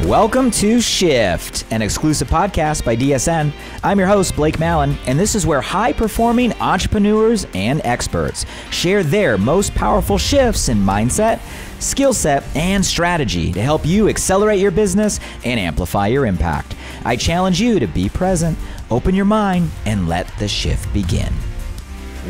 Welcome to Shift, an exclusive podcast by DSN. I'm your host, Blake Mallen, and this is where high-performing entrepreneurs and experts share their most powerful shifts in mindset, skill set, and strategy to help you accelerate your business and amplify your impact. I challenge you to be present, open your mind, and let the shift begin.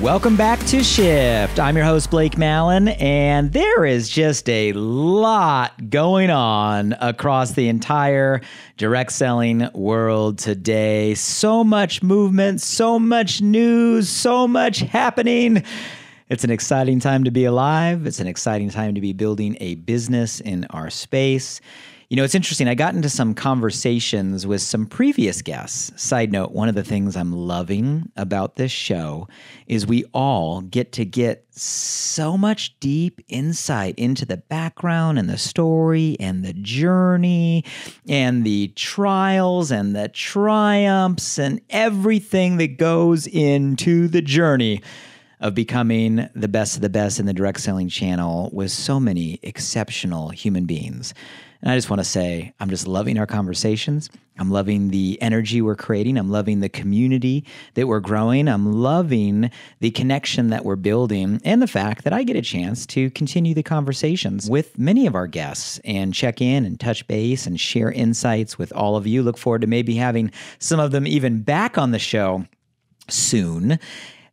Welcome back to Shift. I'm your host, Blake Mallen, and there is just a lot going on across the entire direct selling world today. So much movement, so much news, so much happening. It's an exciting time to be alive. It's an exciting time to be building a business in our space. You know, it's interesting. I got into some conversations with some previous guests. Side note, one of the things I'm loving about this show is we all get to get so much deep insight into the background and the story and the journey and the trials and the triumphs and everything that goes into the journey of becoming the best of the best in the direct selling channel with so many exceptional human beings. And I just want to say, I'm just loving our conversations. I'm loving the energy we're creating. I'm loving the community that we're growing. I'm loving the connection that we're building and the fact that I get a chance to continue the conversations with many of our guests and check in and touch base and share insights with all of you. Look forward to maybe having some of them even back on the show soon.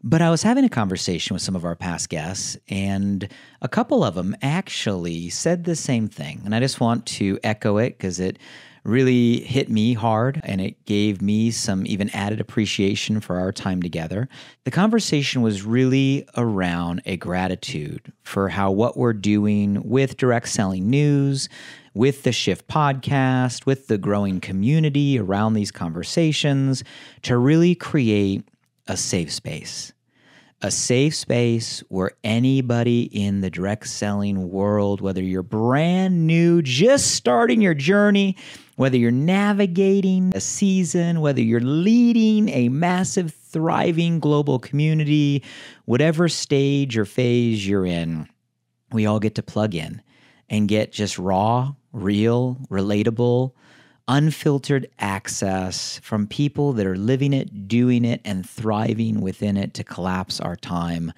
But I was having a conversation with some of our past guests, and a couple of them actually said the same thing. And I just want to echo it because it really hit me hard, and it gave me some even added appreciation for our time together. The conversation was really around a gratitude for how what we're doing with direct selling news, with the Shift podcast, with the growing community around these conversations, to really create a safe space where anybody in the direct selling world, whether you're brand new, just starting your journey, whether you're navigating a season, whether you're leading a massive, thriving global community, whatever stage or phase you're in, we all get to plug in and get just raw, real, relatable, unfiltered access from people that are living it, doing it, and thriving within it to collapse our time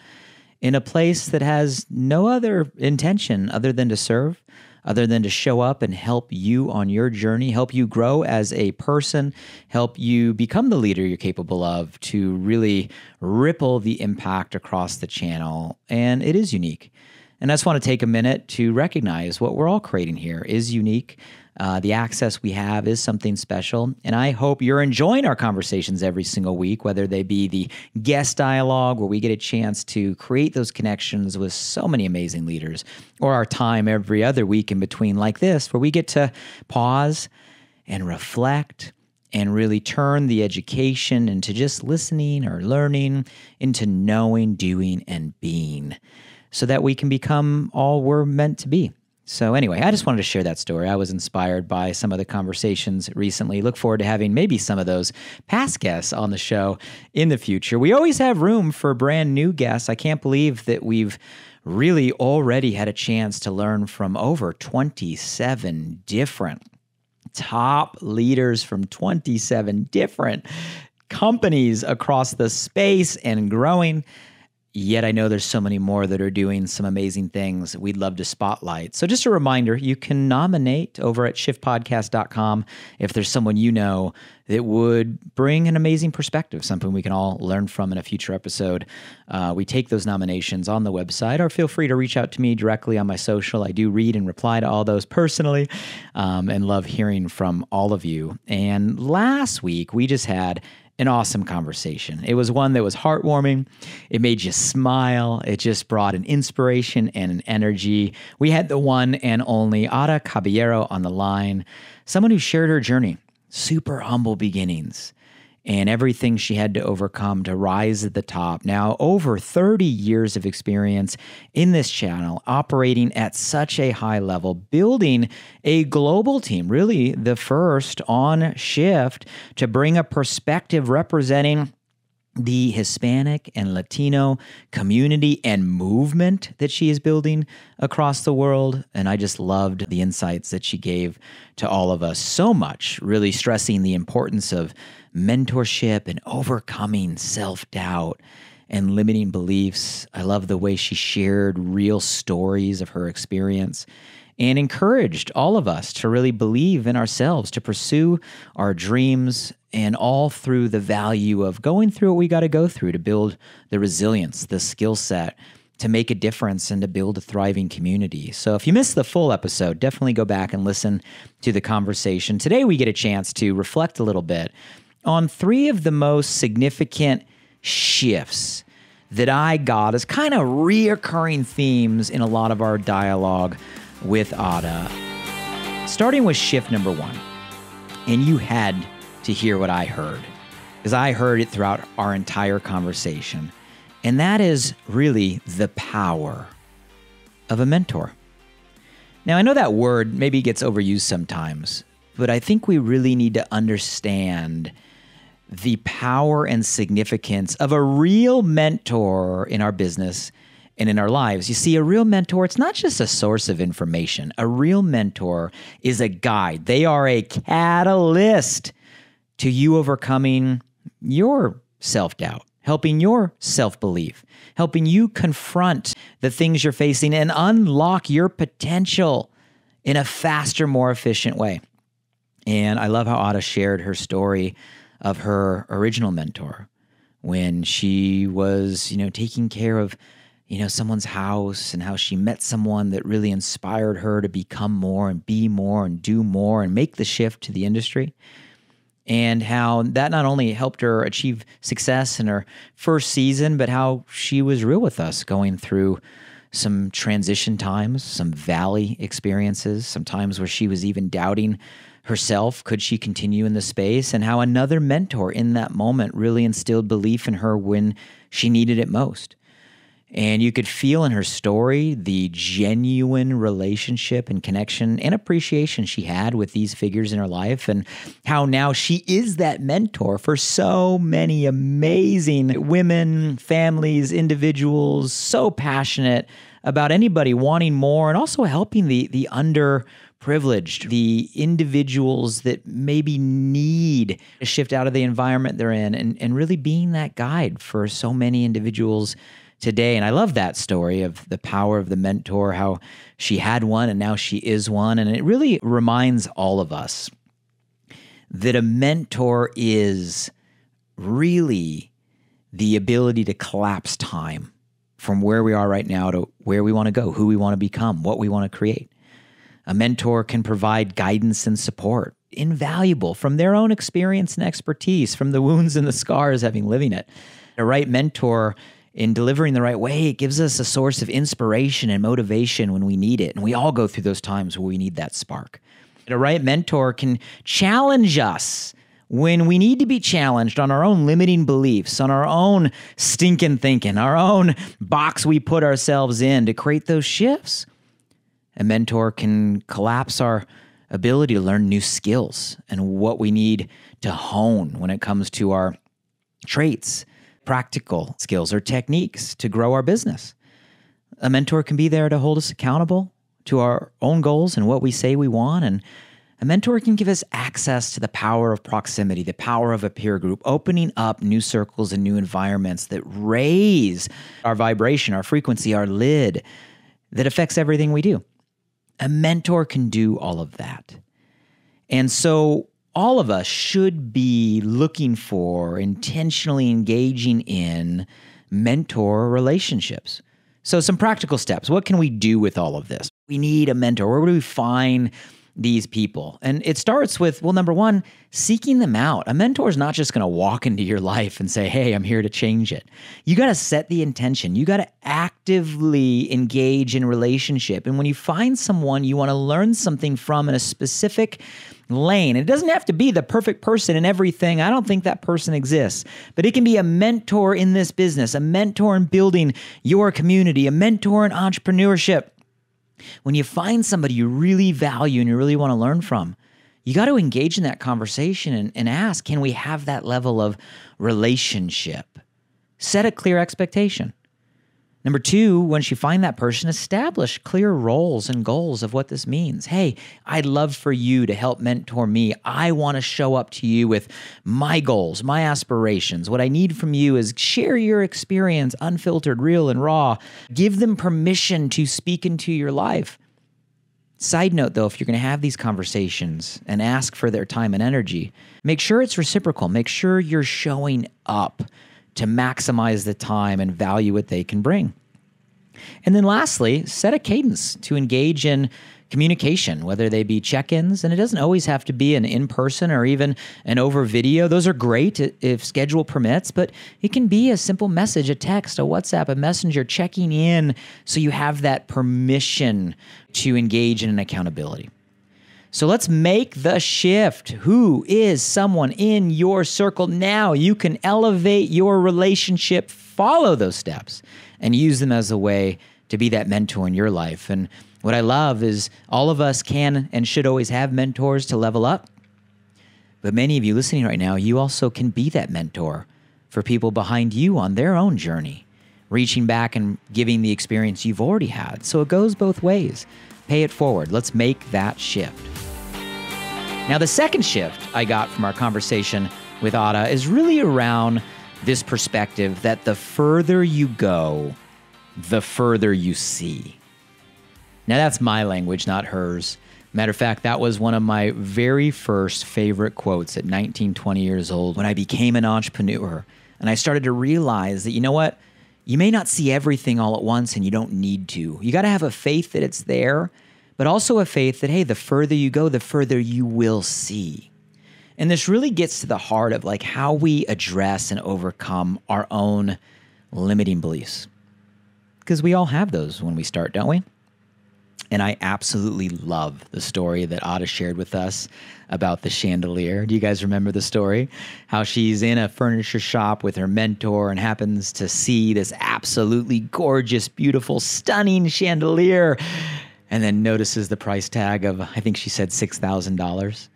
in a place that has no other intention other than to serve, other than to show up and help you on your journey, help you grow as a person, help you become the leader you're capable of, to really ripple the impact across the channel. And it is unique. And I just want to take a minute to recognize what we're all creating here is unique. The access we have is something special, and I hope you're enjoying our conversations every single week, whether they be the guest dialogue where we get a chance to create those connections with so many amazing leaders, or our time every other week in between like this, where we get to pause and reflect and really turn the education into just listening or learning into knowing, doing, and being, so that we can become all we're meant to be. So anyway, I just wanted to share that story. I was inspired by some of the conversations recently. Look forward to having maybe some of those past guests on the show in the future. We always have room for brand new guests. I can't believe that we've really already had a chance to learn from over 27 different top leaders from 27 different companies across the space and growing. Yet I know there's so many more that are doing some amazing things we'd love to spotlight. So just a reminder, you can nominate over at shiftpodcast.com if there's someone you know that would bring an amazing perspective, something we can all learn from in a future episode. We take those nominations on the website, or feel free to reach out to me directly on my social. I do read and reply to all those personally, and love hearing from all of you. And last week, we just had an awesome conversation. It was one that was heartwarming. It made you smile. It just brought an inspiration and an energy. We had the one and only Ada Caballero on the line, someone who shared her journey, super humble beginnings, and everything she had to overcome to rise at the top. Now, over 30 years of experience in this channel, operating at such a high level, building a global team, really the first on Shift to bring a perspective representing the Hispanic and Latino community and movement that she is building across the world. And I just loved the insights that she gave to all of us so much, really stressing the importance of mentorship and overcoming self-doubt and limiting beliefs. I love the way she shared real stories of her experience and encouraged all of us to really believe in ourselves, to pursue our dreams, and all through the value of going through what we got to go through to build the resilience, the skill set, to make a difference and to build a thriving community. So if you missed the full episode, definitely go back and listen to the conversation. Today we get a chance to reflect a little bit on 3 of the most significant shifts that I got as kind of reoccurring themes in a lot of our dialogue with Ada. Starting with shift number 1. And you had to hear what I heard, because I heard it throughout our entire conversation. And that is really the power of a mentor. Now, I know that word maybe gets overused sometimes, but I think we really need to understand the power and significance of a real mentor in our business and in our lives. You see, a real mentor, it's not just a source of information. A real mentor is a guide. They are a catalyst to you overcoming your self-doubt, helping your self-belief, helping you confront the things you're facing and unlock your potential in a faster, more efficient way. And I love how Ada shared her story of her original mentor when she was, taking care of, someone's house, and how she met someone that really inspired her to become more and be more and do more and make the shift to the industry. And how that not only helped her achieve success in her first season, but how she was real with us going through some transition times, some valley experiences, some times where she was even doubting herself, could she continue in the space, and how another mentor in that moment really instilled belief in her when she needed it most. And you could feel in her story the genuine relationship and connection and appreciation she had with these figures in her life, and how now she is that mentor for so many amazing women, families, individuals, so passionate about anybody wanting more and also helping the underprivileged, the individuals that maybe need to shift out of the environment they're in, and really being that guide for so many individuals today. And I love that story of the power of the mentor, how she had one and now she is one. And it really reminds all of us that a mentor is really the ability to collapse time from where we are right now to where we want to go, who we want to become, what we want to create. A mentor can provide guidance and support, invaluable from their own experience and expertise, from the wounds and the scars having living it. A right mentor, in delivering the right way, it gives us a source of inspiration and motivation when we need it. And we all go through those times where we need that spark. A right mentor can challenge us when we need to be challenged on our own limiting beliefs, on our own stinking thinking, our own box we put ourselves in to create those shifts. A mentor can collapse our ability to learn new skills and what we need to hone when it comes to our traits, practical skills or techniques to grow our business. A mentor can be there to hold us accountable to our own goals and what we say we want. And a mentor can give us access to the power of proximity, the power of a peer group, opening up new circles and new environments that raise our vibration, our frequency, our lid, that affects everything we do. A mentor can do all of that. And so all of us should be looking for, intentionally engaging in mentor relationships. So some practical steps. What can we do with all of this? We need a mentor. Where do we find these people? And it starts with, well, number one, seeking them out. A mentor is not just going to walk into your life and say, hey, I'm here to change it. You got to set the intention. You got to actively engage in relationship. And when you find someone you want to learn something from in a specific lane, it doesn't have to be the perfect person in everything. I don't think that person exists, but it can be a mentor in this business, a mentor in building your community, a mentor in entrepreneurship. When you find somebody you really value and you really want to learn from, you got to engage in that conversation and ask, can we have that level of relationship? Set a clear expectation. Number two, once you find that person, establish clear roles and goals of what this means. Hey, I'd love for you to help mentor me. I want to show up to you with my goals, my aspirations. What I need from you is share your experience, unfiltered, real, and raw. Give them permission to speak into your life. Side note, though, if you're going to have these conversations and ask for their time and energy, make sure it's reciprocal. Make sure you're showing up to maximize the time and value what they can bring. And then lastly, set a cadence to engage in communication, whether they be check-ins, and it doesn't always have to be an in-person or even an over video. Those are great if schedule permits, but it can be a simple message, a text, a WhatsApp, a messenger, checking in so you have that permission to engage in an accountability. So let's make the shift. Who is someone in your circle now? You can elevate your relationship, follow those steps, and use them as a way to be that mentor in your life. And what I love is all of us can and should always have mentors to level up. But many of you listening right now, you also can be that mentor for people behind you on their own journey, reaching back and giving the experience you've already had. So it goes both ways. Pay it forward. Let's make that shift. Now, the second shift I got from our conversation with Ada is really around this perspective that the further you go, the further you see. Now, that's my language, not hers. Matter of fact, that was one of my very first favorite quotes at 19, 20 years old when I became an entrepreneur. And I started to realize that, you know what? You may not see everything all at once, and you don't need to. You got to have a faith that it's there, but also a faith that, hey, the further you go, the further you will see. And this really gets to the heart of like how we address and overcome our own limiting beliefs. Because we all have those when we start, don't we? And I absolutely love the story that Ada shared with us about the chandelier. Do you guys remember the story? How she's in a furniture shop with her mentor and happens to see this absolutely gorgeous, beautiful, stunning chandelier, and then notices the price tag of, I think she said $6,000,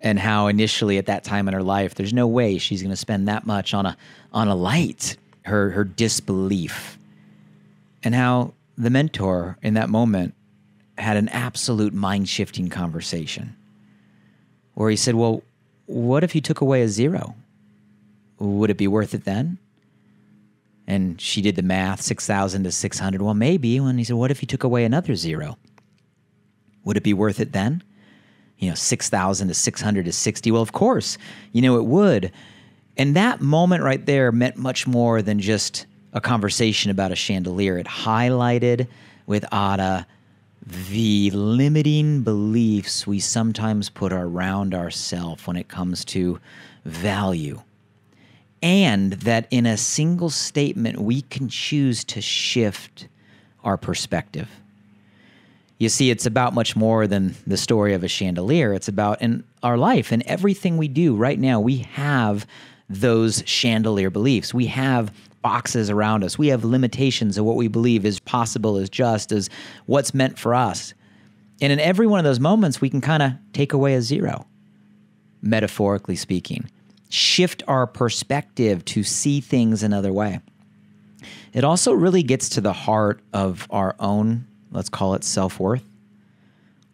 and how initially at that time in her life, there's no way she's going to spend that much on a light, her disbelief, and how the mentor in that moment had an absolute mind-shifting conversation where he said, well, what if you took away a zero? Would it be worth it then? And she did the math, 6,000 to 600. Well, maybe. And he said, what if you took away another zero? Would it be worth it then? 6,000 to 600 to 60. Well, of course, it would. And that moment right there meant much more than just a conversation about a chandelier. It highlighted with Ada the limiting beliefs we sometimes put around ourselves when it comes to value. And that in a single statement, we can choose to shift our perspective. You see, it's about much more than the story of a chandelier. It's about in our life and everything we do right now, we have those chandelier beliefs. We have boxes around us. We have limitations of what we believe is possible, is just, is what's meant for us. And in every one of those moments, we can kind of take away a zero, metaphorically speaking. Shift our perspective to see things another way. It also really gets to the heart of our own, let's call it self-worth,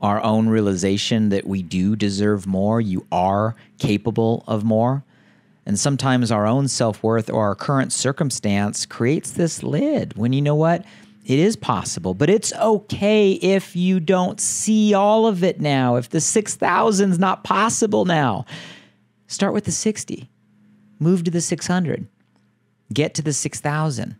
our own realization that we do deserve more. You are capable of more. And sometimes our own self-worth or our current circumstance creates this lid when, you know what, it is possible, but it's okay if you don't see all of it now. If the 6,000 is not possible now, start with the 60, move to the 600, get to the 6,000.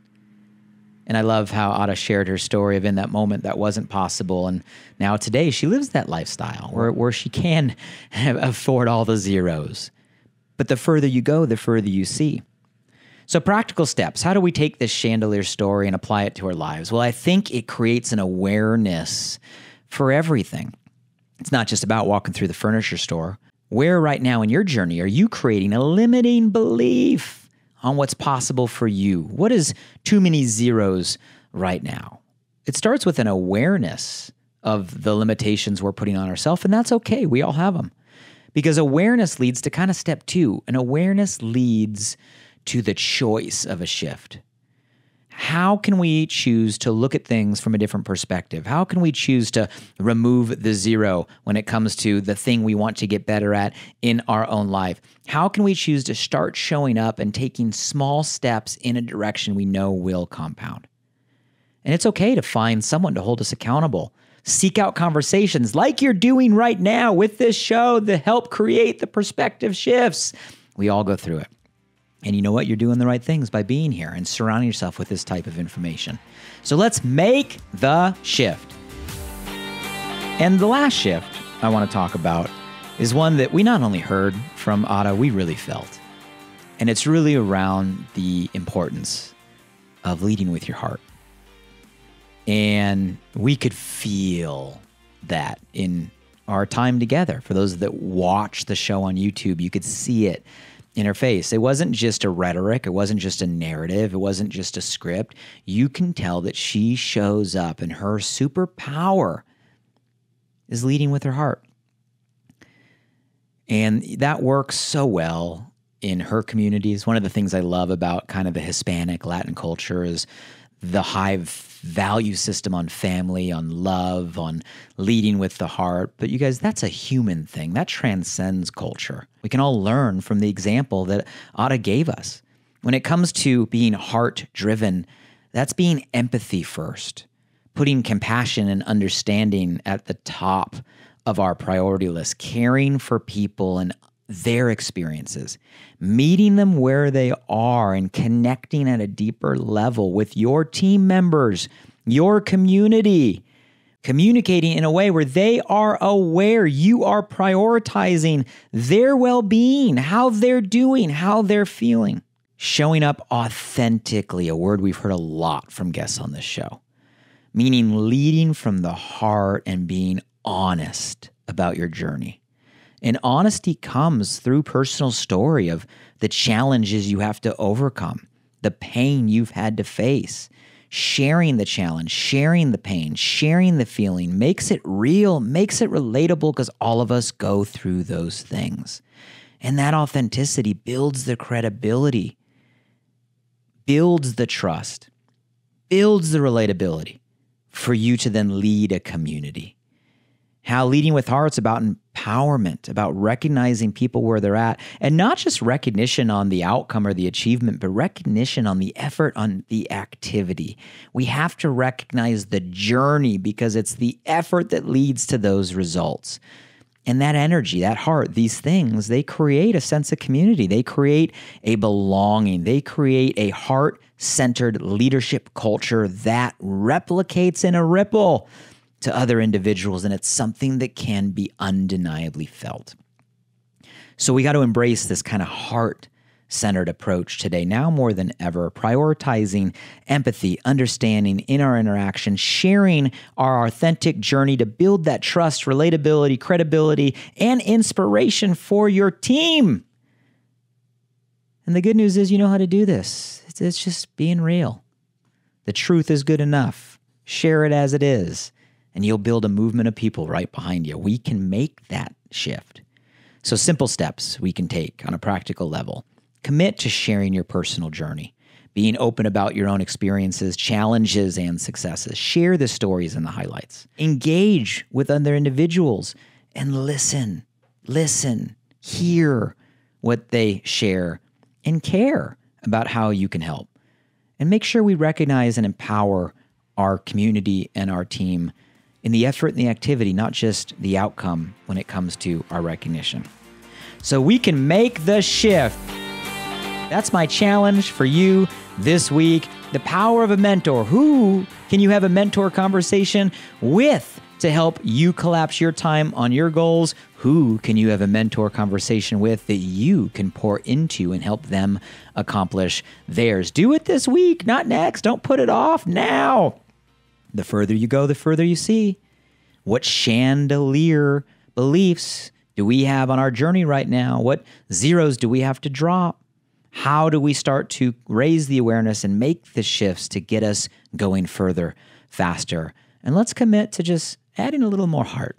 And I love how Ada shared her story of in that moment that wasn't possible. And now today she lives that lifestyle where she can afford all the zeros. But the further you go, the further you see. So practical steps. How do we take this chandelier story and apply it to our lives? Well, I think it creates an awareness for everything. It's not just about walking through the furniture store. Where right now in your journey are you creating a limiting belief on what's possible for you? What is too many zeros right now? It starts with an awareness of the limitations we're putting on ourselves, and that's okay. We all have them. Because awareness leads to kind of step two. And awareness leads to the choice of a shift? How can we choose to look at things from a different perspective? How can we choose to remove the zero when it comes to the thing we want to get better at in our own life? How can we choose to start showing up and taking small steps in a direction we know will compound? And it's okay to find someone to hold us accountable. Seek out conversations like you're doing right now with this show that help create the perspective shifts. We all go through it. And you know what? You're doing the right things by being here and surrounding yourself with this type of information. So let's make the shift. And the last shift I want to talk about is one that we not only heard from Ada, we really felt. And it's really around the importance of leading with your heart. And we could feel that in our time together. For those that watch the show on YouTube, you could see it in her face. It wasn't just a rhetoric. It wasn't just a narrative. It wasn't just a script. You can tell that she shows up and her superpower is leading with her heart. And that works so well in her communities. One of the things I love about kind of the Hispanic Latin culture is the high value system on family, on love, on leading with the heart. But you guys, that's a human thing. That transcends culture. We can all learn from the example that Ada gave us. When it comes to being heart-driven, that's being empathy first, putting compassion and understanding at the top of our priority list, caring for people and their experiences, meeting them where they are and connecting at a deeper level with your team members, your community, communicating in a way where they are aware you are prioritizing their well-being, how they're doing, how they're feeling. Showing up authentically, a word we've heard a lot from guests on this show, meaning leading from the heart and being honest about your journey. And honesty comes through personal story of the challenges you have to overcome, the pain you've had to face. Sharing the challenge, sharing the pain, sharing the feeling makes it real, makes it relatable because all of us go through those things. And that authenticity builds the credibility, builds the trust, builds the relatability for you to then lead a community. How leading with heart's about empowerment, about recognizing people where they're at, and not just recognition on the outcome or the achievement, but recognition on the effort, on the activity. We have to recognize the journey because it's the effort that leads to those results. And that energy, that heart, these things, they create a sense of community. They create a belonging. They create a heart-centered leadership culture that replicates in a ripple to other individuals, and it's something that can be undeniably felt. So we got to embrace this kind of heart-centered approach today, now more than ever, prioritizing empathy, understanding in our interaction, sharing our authentic journey to build that trust, relatability, credibility, and inspiration for your team. And the good news is you know how to do this. It's just being real. The truth is good enough. Share it as it is. And you'll build a movement of people right behind you. We can make that shift. So simple steps we can take on a practical level. Commit to sharing your personal journey, being open about your own experiences, challenges, and successes. Share the stories and the highlights. Engage with other individuals and listen, hear what they share, and care about how you can help. And make sure we recognize and empower our community and our team in the effort and the activity, not just the outcome when it comes to our recognition. So we can make the shift. That's my challenge for you this week. The power of a mentor. Who can you have a mentor conversation with to help you collapse your time on your goals? Who can you have a mentor conversation with that you can pour into and help them accomplish theirs? Do it this week, not next. Don't put it off now. The further you go, the further you see. What chandelier beliefs do we have on our journey right now? What zeros do we have to drop? How do we start to raise the awareness and make the shifts to get us going further, faster? And let's commit to just adding a little more heart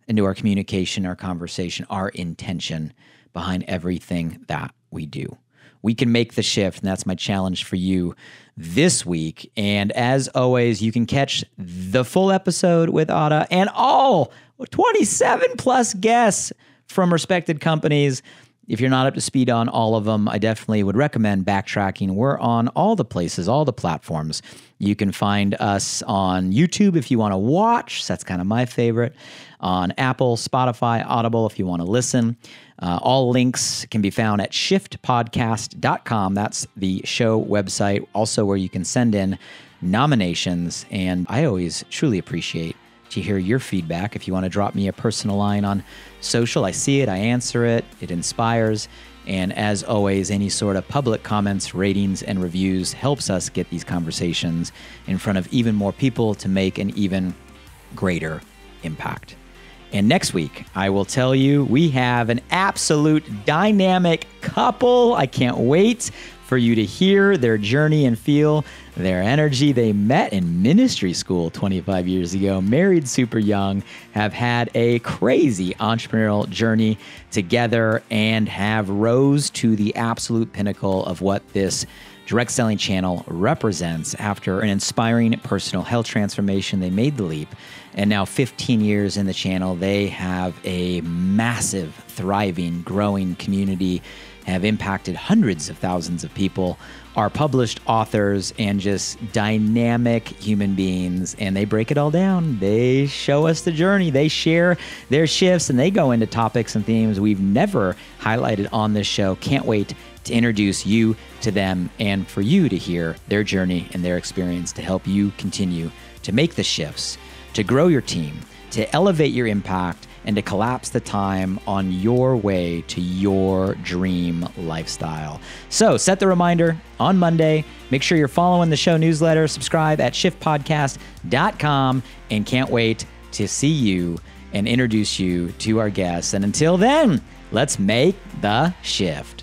into our communication, our conversation, our intention behind everything that we do. we can make the shift. And that's my challenge for you this week. And as always, you can catch the full episode with Ada and all 27 plus guests from respected companies. If you're not up to speed on all of them, I definitely would recommend backtracking. We're on all the places, all the platforms. You can find us on YouTube if you want to watch. That's kind of my favorite. On Apple, Spotify, Audible if you want to listen. All links can be found at shiftpodcast.com. That's the show website, also where you can send in nominations. And I always truly appreciate to hear your feedback. If you want to drop me a personal line on social, I see it, I answer it, it inspires. And as always, any sort of public comments, ratings, and reviews helps us get these conversations in front of even more people to make an even greater impact. And next week, I will tell you, we have an absolute dynamic couple. I can't wait for you to hear their journey and feel their energy. They met in ministry school 25 years ago, married super young, have had a crazy entrepreneurial journey together, and have rose to the absolute pinnacle of what this direct selling channel represents. After an inspiring personal health transformation, they made the leap. And now 15 years in the channel, they have a massive, thriving, growing community, have impacted hundreds of thousands of people, are published authors, and just dynamic human beings. And they break it all down. They show us the journey. They share their shifts, and they go into topics and themes we've never highlighted on this show. Can't wait to introduce you to them and for you to hear their journey and their experience to help you continue to make the shifts, to grow your team, to elevate your impact, and to collapse the time on your way to your dream lifestyle. So set the reminder on Monday. Make sure you're following the show newsletter. Subscribe at shiftpodcast.com, and can't wait to see you and introduce you to our guests. And until then, let's make the shift.